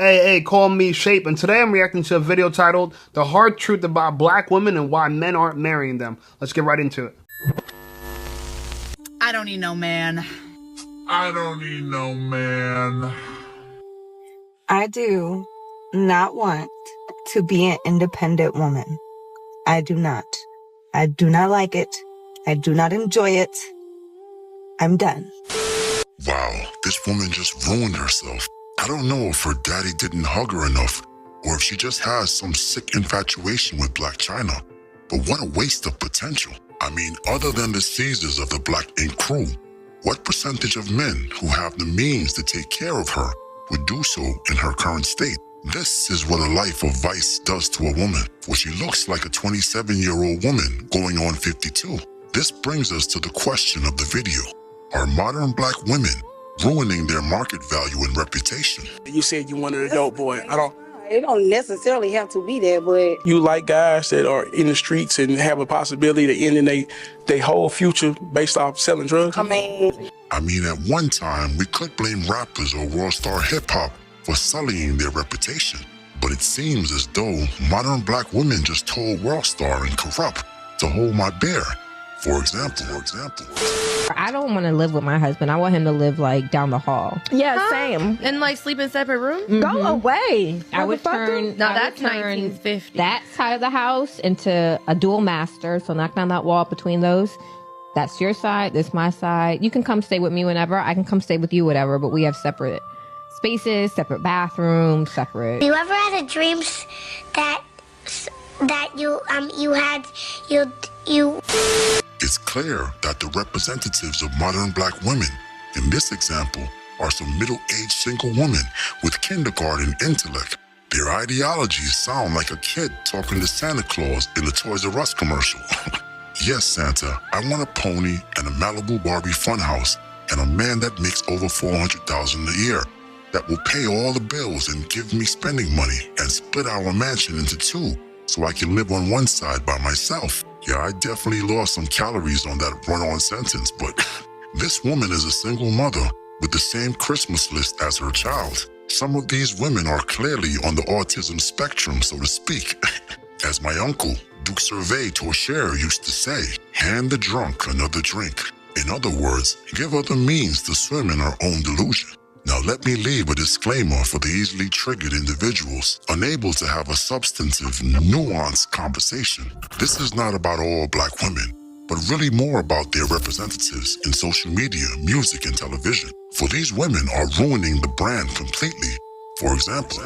Hey, call me Shape, and today I'm reacting to a video titled The Hard Truth About Black Women and Why Men Aren't Marrying Them. Let's get right into it. I don't need no man. I don't need no man. I do not want to be an independent woman. I do not. I do not like it. I do not enjoy it. I'm done. Wow, this woman just ruined herself. I don't know if her daddy didn't hug her enough, or if she just has some sick infatuation with Black China. But what a waste of potential. I mean, other than the Caesars of the Black Ink crew, what percentage of men who have the means to take care of her would do so in her current state? This is what a life of vice does to a woman, for she looks like a 27-year-old woman going on 52. This brings us to the question of the video. Are modern Black women ruining their market value and reputation? You said you wanted a dope boy. It don't necessarily have to be that, but You like guys that are in the streets and have a possibility to end in they whole future based off selling drugs? I mean, At one time, we could blame rappers or world star hip-hop for sullying their reputation. But it seems as though modern Black women just told world star and Corrupt to hold my beer. For example. I don't want to live with my husband. I want him to live like down the hall. Yeah, same. And like sleep in separate rooms? Go away. I would turn That's 1950. that side of the house into a dual master. So knock down that wall between those. That's your side. This my side. You can come stay with me whenever. I can come stay with you, whatever. But we have separate spaces, separate bathrooms, separate. You ever had a dream that you It's clear that the representatives of modern Black women in this example are some middle-aged single women with kindergarten intellect. Their ideologies sound like a kid talking to Santa Claus in a Toys R Us commercial. Yes, Santa, I want a pony and a Malibu Barbie funhouse and a man that makes over $400,000 a year that will pay all the bills and give me spending money and split our mansion into two so I can live on one side by myself. Yeah, I definitely lost some calories on that run-on sentence, but this woman is a single mother with the same Christmas list as her child. Some of these women are clearly on the autism spectrum, so to speak. As my uncle, Duke Survey Torchere, used to say, hand the drunk another drink. In other words, give her the means to swim in her own delusion. Now let me leave a disclaimer for the easily triggered individuals unable to have a substantive, nuanced conversation. This is not about all Black women, but really more about their representatives in social media, music, and television. For these women are ruining the brand completely. For example.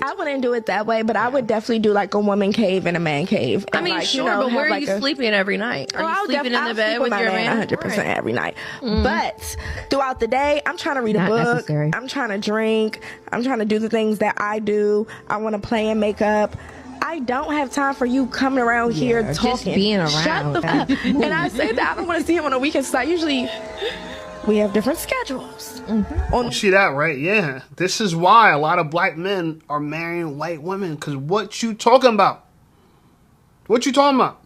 I wouldn't do it that way, but I would definitely do like a woman cave and a man cave. I And mean, like, sure, you know, but where have are you like sleeping every night? Are Well, you I'll sleeping in I'll the bed sleep with my your man man? 100% Right. every night. But throughout the day, I'm trying to read a Not book. necessary. I'm trying to drink. I'm trying to do the things that I do. I want to play and make up. I don't have time for you coming around here just talking. being Shut around. the fuck up. And I say that I don't want to see him on the weekends. So I usually, we have different schedules. You see that, right? Yeah. This is why a lot of Black men are marrying white women. Because what you talking about? What you talking about?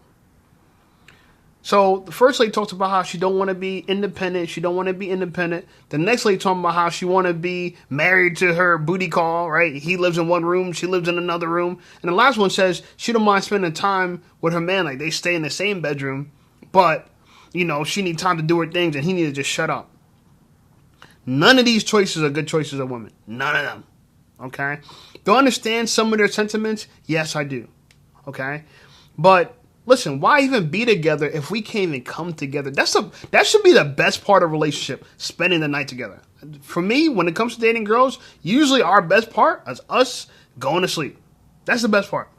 So the first lady talks about how she don't want to be independent. She don't want to be independent. The next lady talking about how she want to be married to her booty call, right? He lives in one room. She lives in another room. And the last one says she don't mind spending time with her man. Like they stay in the same bedroom. But, you know, she need time to do her things and he need to just shut up. None of these choices are good choices of women. None of them. Okay? Do I understand some of their sentiments? Yes, I do. Okay? But listen, why even be together if we can't even come together? That should be the best part of a relationship, spending the night together. For me, when it comes to dating girls, usually our best part is us going to sleep. That's the best part.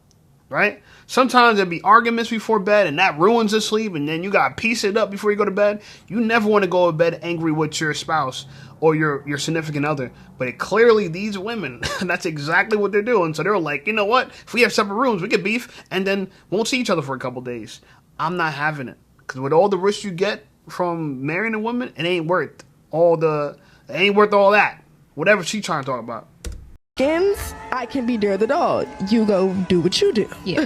Right? Sometimes there'll be arguments before bed and that ruins the sleep and then you got to piece it up before you go to bed. You never want to go to bed angry with your spouse or your significant other. But clearly these women, that's exactly what they're doing. So they're like, you know what? If we have separate rooms, we could beef and then won't see each other for a couple days. I'm not having it. Because with all the risks you get from marrying a woman, it ain't worth all that. Whatever she's trying to talk about. I can be there the dog. You go do what you do. Yeah.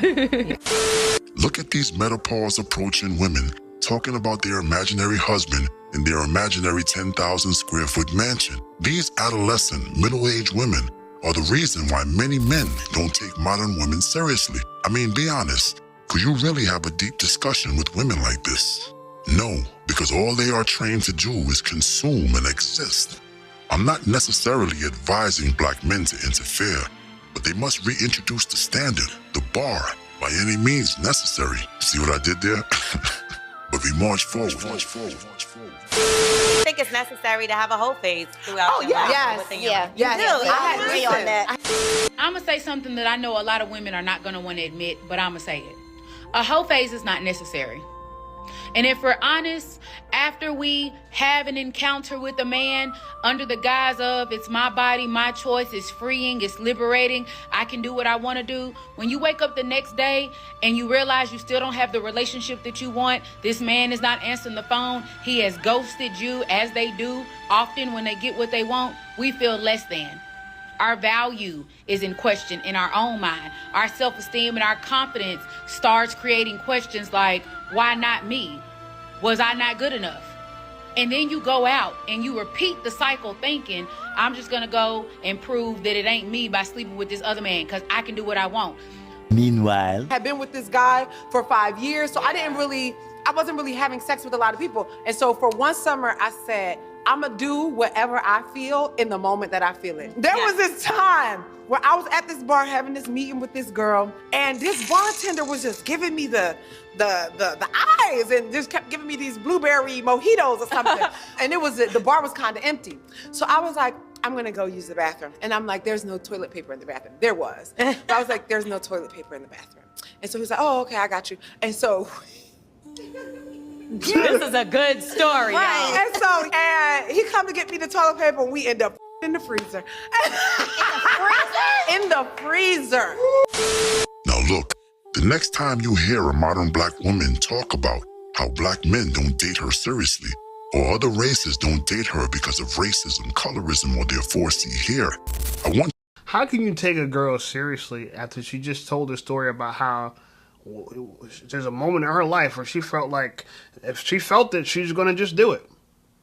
Look at these menopause approaching women talking about their imaginary husband in their imaginary 10,000 square foot mansion. These adolescent, middle-aged women are the reason why many men don't take modern women seriously. I mean, be honest. Could you really have a deep discussion with women like this? No, because all they are trained to do is consume and exist. I'm not necessarily advising black men to interfere, but they must reintroduce the standard, the bar, by any means necessary. See what I did there? But we march forward. I think it's necessary to have a whole phase throughout your life. Yeah. I agree on that. I'm going to say something that I know a lot of women are not going to want to admit, but I'm going to say it. A whole phase is not necessary. And if we're honest, after we have an encounter with a man under the guise of it's my body, my choice, it's freeing, it's liberating, I can do what I want to do. When you wake up the next day and you realize you still don't have the relationship that you want, this man is not answering the phone, he has ghosted you, as they do often when they get what they want, we feel less than. Our value is in question in our own mind. Our self-esteem and our confidence starts creating questions like, why not me? Was I not good enough? And then you go out and you repeat the cycle thinking, I'm just going to go and prove that it ain't me by sleeping with this other man because I can do what I want. Meanwhile, I had been with this guy for 5 years, so I wasn't really having sex with a lot of people. And so for one summer, I said, I'm gonna do whatever I feel in the moment that I feel it. There was this time where I was at this bar having this meeting with this girl, and this bartender was just giving me the eyes and just kept giving me these blueberry mojitos or something. And the bar was kind of empty. So I was like, I'm gonna go use the bathroom. And I'm like, there's no toilet paper in the bathroom. There was. But I was like, there's no toilet paper in the bathroom. And so he was like, oh, okay, I got you. And so This is a good story, right. And he come to get me the toilet paper, and we end up in the freezer. In the freezer. Now look, the next time you hear a modern black woman talk about how black men don't date her seriously, or other races don't date her because of racism, colorism, or their 4C hair, How can you take a girl seriously after she just told a story about how there's a moment in her life where she felt like if she felt it, she's going to just do it,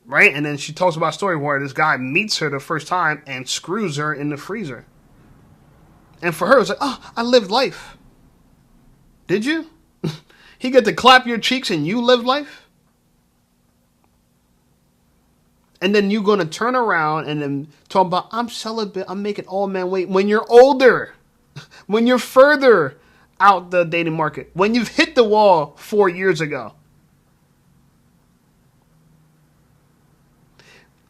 right? And then she talks about a story where this guy meets her the first time and screws her in the freezer. And for her, it's like, oh, I lived life. Did you? He get to clap your cheeks and you lived life? And then you're going to turn around and then talk about, I'm celibate, I'm making all men wait. When you're older, when you're further out the dating market, when you've hit the wall 4 years ago.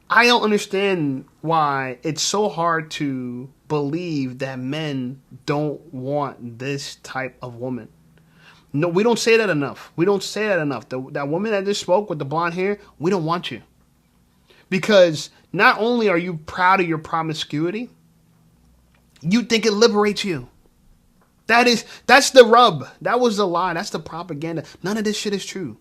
I don't understand why it's so hard to believe that men don't want this type of woman. No, we don't say that enough. We don't say that enough. That woman that just spoke with the blonde hair, we don't want you. Because not only are you proud of your promiscuity, you think it liberates you. That's the rub. That was the lie. That's the propaganda. None of this shit is true.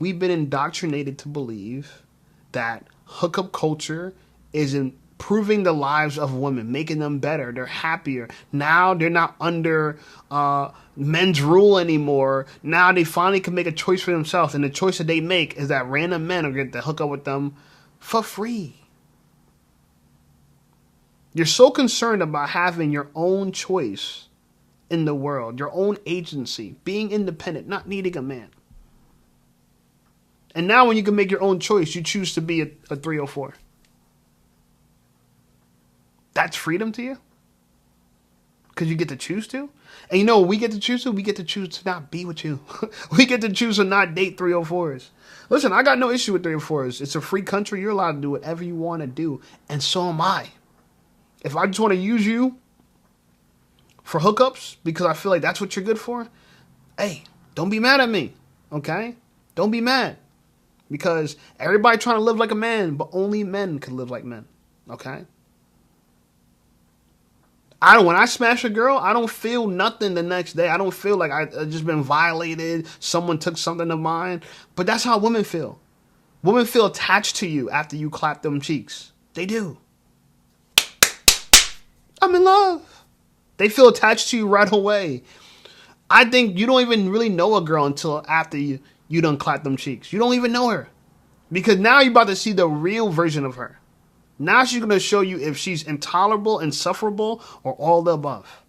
We've been indoctrinated to believe that hookup culture is improving the lives of women, making them better. They're happier. Now they're not under men's rule anymore. Now they finally can make a choice for themselves. And the choice that they make is that random men are going to hook up with them for free. You're so concerned about having your own choice in the world, your own agency, being independent, not needing a man. And now when you can make your own choice, you choose to be a 304. That's freedom to you? Because you get to choose to? And you know what we get to choose to? We get to choose to not be with you. We get to choose to not date 304s. Listen, I got no issue with 304s. It's a free country. You're allowed to do whatever you want to do. And so am I. If I just want to use you for hookups because I feel like that's what you're good for, hey, don't be mad at me, okay? Don't be mad. Because everybody trying to live like a man, but only men can live like men, okay? When I smash a girl, I don't feel nothing the next day. I don't feel like I just been violated, someone took something of mine. But that's how women feel. Women feel attached to you after you clap them cheeks. They do. I'm in love. They feel attached to you right away. I think you don't even really know a girl until after you done clap them cheeks. You don't even know her. Because now you're about to see the real version of her. Now she's going to show you if she's intolerable, insufferable, or all the above.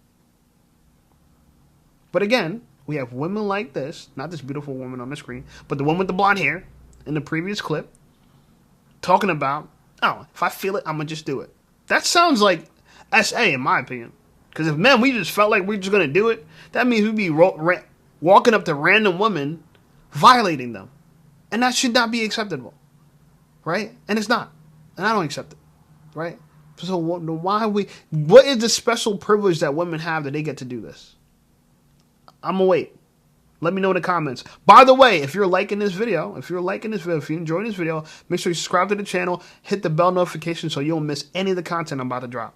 But again, we have women like this, not this beautiful woman on the screen, but the one with the blonde hair in the previous clip, talking about, oh, if I feel it, I'm going to just do it. That sounds like SA in my opinion. Because if men, we just felt like we're just going to do it, that means we'd be walking up to random women, violating them. And that should not be acceptable. Right? And it's not. And I don't accept it. Right? So what is the special privilege that women have that they get to do this? I'm going to wait. Let me know in the comments. By the way, if you're liking this video, if you're enjoying this video, make sure you subscribe to the channel, hit the bell notification so you don't miss any of the content I'm about to drop.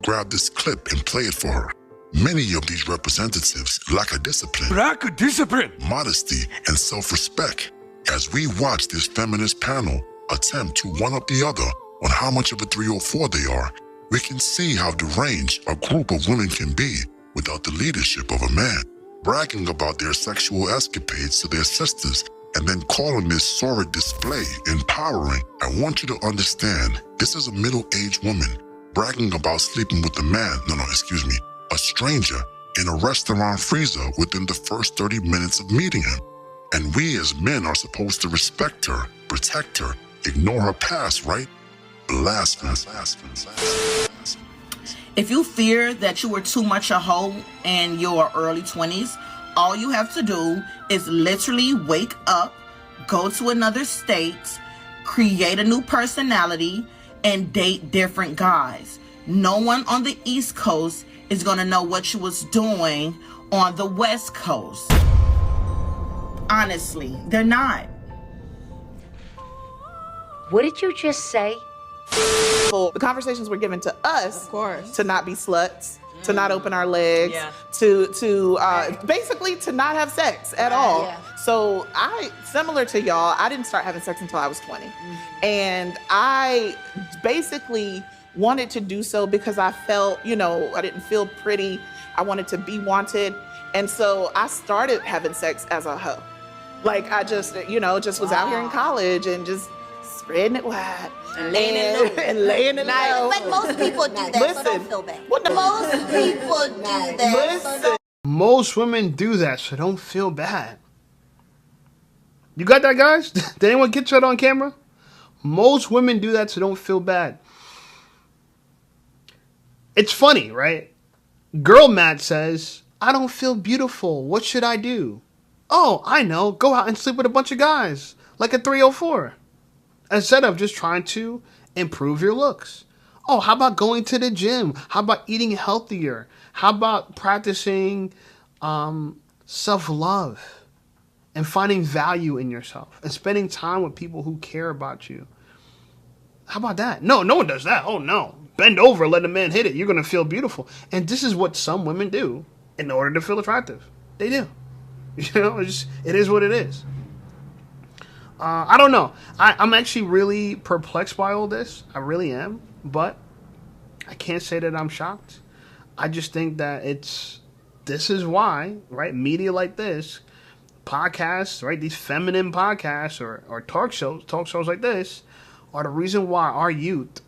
Grab this clip and play it for her. Many of these representatives lack a discipline, modesty, and self-respect. As we watch this feminist panel attempt to one-up the other on how much of a 304 they are, we can see how deranged a group of women can be without the leadership of a man. Bragging about their sexual escapades to their sisters and then calling this sordid display empowering. I want you to understand, this is a middle-aged woman bragging about sleeping with a stranger in a restaurant freezer within the first 30 minutes of meeting him. And we as men are supposed to respect her, protect her, ignore her past, right? Blasphemous. If you fear that you were too much a hoe in your early 20s, all you have to do is literally wake up, go to another state, create a new personality, and date different guys. No one on the East Coast is going to know what you was doing on the West Coast. Honestly, they're not. What did you just say? The conversations were given to us, of course, to not be sluts, to not open our legs, Yeah. to basically to not have sex at all. Yeah. So similar to y'all, I didn't start having sex until I was 20. And I basically wanted to do so because I felt, I didn't feel pretty. I wanted to be wanted. And so I started having sex as a hoe. Like I just, was out here in college and just spreading it wide. And laying it low. And laying it low. But most people do that, so don't feel bad. Most people do that. So don't. Most women do that, so don't feel bad. You got that, guys? Did anyone get that on camera? Most women do that, so don't feel bad. It's funny, right? Girl Matt says, I don't feel beautiful. What should I do? Oh, I know. Go out and sleep with a bunch of guys. Like a 304. Instead of just trying to improve your looks. Oh, how about going to the gym? How about eating healthier? How about practicing self-love and finding value in yourself and spending time with people who care about you? How about that? No one does that. Oh, no. Bend over, let a man hit it. You're going to feel beautiful. And this is what some women do in order to feel attractive. They do. It is what it is. I don't know. I'm actually really perplexed by all this. I really am. But I can't say that I'm shocked. I just think that this is why, right? Media like this, podcasts, right? These feminine podcasts or talk shows like this are the reason why our youth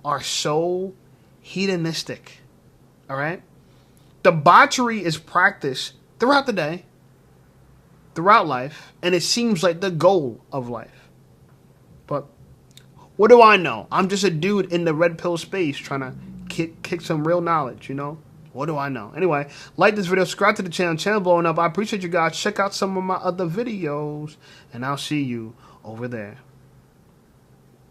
are so hedonistic. All right? Debauchery is practiced throughout the day, throughout life, and it seems like the goal of life. But what do I know? I'm just a dude in the red pill space trying to kick some real knowledge, What do I know? Anyway, like this video, subscribe to the channel blowing up. I appreciate you guys. Check out some of my other videos, and I'll see you over there.